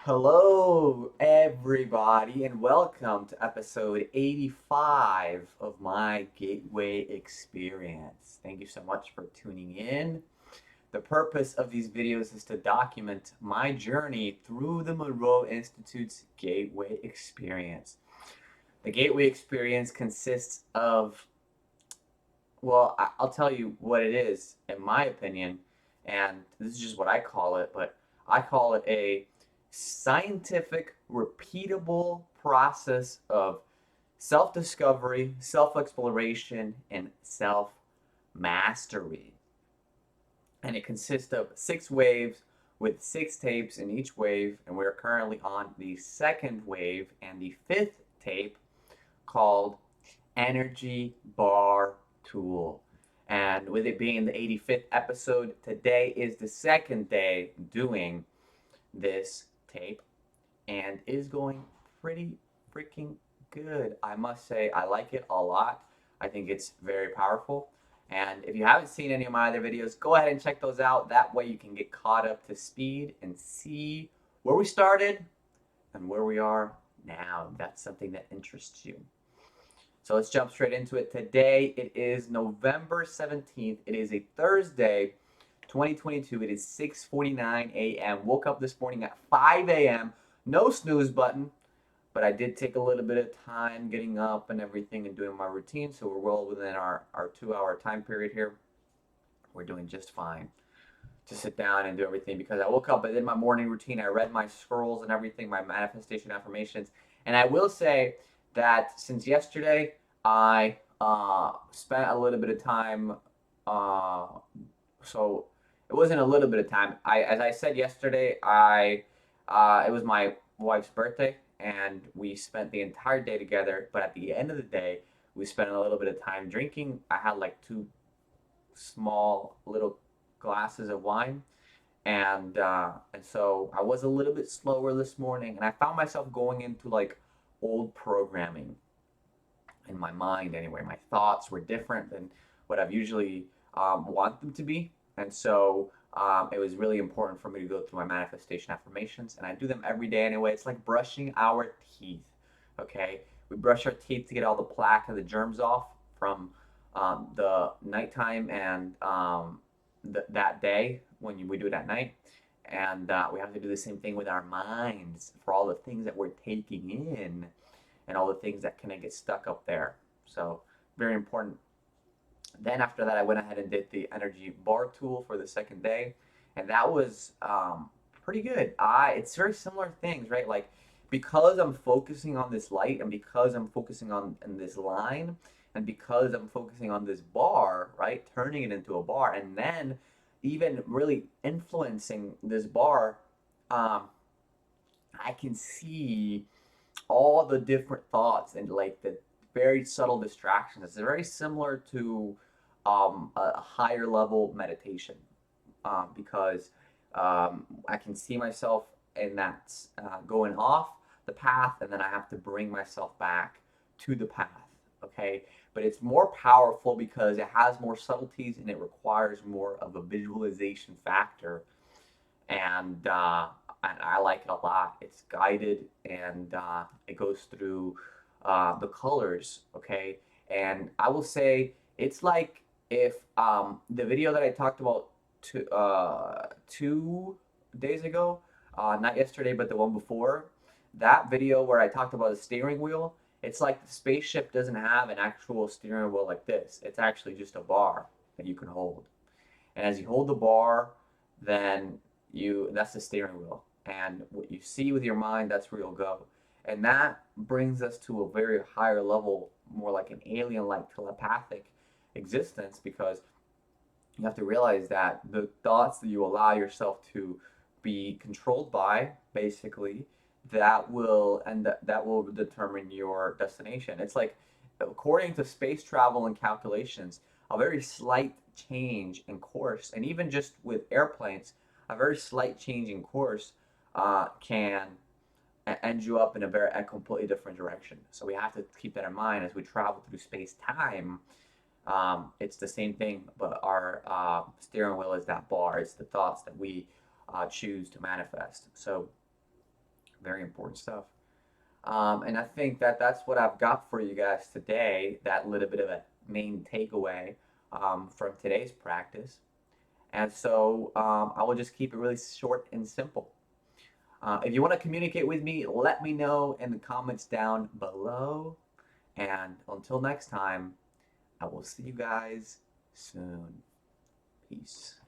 Hello, everybody, and welcome to episode 85 of my Gateway Experience. Thank you so much for tuning in. The purpose of these videos is to document my journey through the Monroe Institute's Gateway Experience. The Gateway Experience consists of, well, will tell you what it is, in my opinion, and this is just what I call it, but I call it a scientific, repeatable process of self discovery, self exploration, and self mastery. And it consists of 6 waves with 6 tapes in each wave, and we're currently on the second wave and the fifth tape called Energy Bar Tool. And with it being the 85th episode, today is the second day doing this tape and is going pretty freaking good. I must say, I like it a lot. I think it's very powerful. And if you haven't seen any of my other videos, go ahead and check those out. That way you can get caught up to speed and see where we started and where we are now. That's something that interests you. So let's jump straight into it. Today it is November 17th. It is a Thursday, 2022. It is 6:49 a.m. Woke up this morning at 5 a.m. No snooze button, but I did take a little bit of time getting up and everything and doing my routine. So we're well within our 2 hour time period here. We're doing just fine to sit down and do everything because I woke up, I did my morning routine, I read my scrolls and everything, my manifestation affirmations. And I will say that since yesterday, I spent a little bit of time. Uh, so it wasn't a little bit of time. As I said yesterday, it was my wife's birthday, and we spent the entire day together. But at the end of the day, we spent a little bit of time drinking. I had like two small little glasses of wine, and so I was a little bit slower this morning, and I found myself going into like old programming in my mind. Anyway, my thoughts were different than what I've usually want them to be, and so it was really important for me to go through my manifestation affirmations, and I do them every day anyway. It's like brushing our teeth. Okay, we brush our teeth to get all the plaque and the germs off from the nighttime and that day when we do it at night. And we have to do the same thing with our minds for all the things that we're taking in and all the things that kind of get stuck up there. So, very important. Then, after that, I went ahead and did the energy bar tool for the second day. And that was pretty good. It's very similar things, right? Like, because I'm focusing on this light and because I'm focusing on in this line and because I'm focusing on this bar, right? Turning it into a bar and then even really influencing this bar, um, I can see all the different thoughts and like the very subtle distractions. It's very similar to a higher level meditation because I can see myself in that going off the path, and then I have to bring myself back to the path. Okay, but it's more powerful because it has more subtleties and it requires more of a visualization factor, and I like it a lot. It's guided and it goes through the colors. Okay, and I will say it's like if the video that I talked about 2 days ago, not yesterday, but the one before, that video where I talked about the steering wheel, it's like the spaceship doesn't have an actual steering wheel like this. It's actually just a bar that you can hold. And as you hold the bar, then that's the steering wheel. And what you see with your mind, that's where you'll go. And that brings us to a very higher level, more like an alien like telepathic existence because you have to realize that the thoughts that you allow yourself to be controlled by, basically, that will determine your destination. It's like, according to space travel and calculations, a very slight change in course, and even just with airplanes, a very slight change in course can end you up in a completely different direction. So we have to keep that in mind as we travel through space time. It's the same thing, but our steering wheel is that bar. It's the thoughts that we choose to manifest. So Very important stuff. And I think that that's what I've got for you guys today, that little bit of a main takeaway from today's practice. And so I will just keep it really short and simple. If you want to communicate with me, let me know in the comments down below. And until next time, I will see you guys soon. Peace.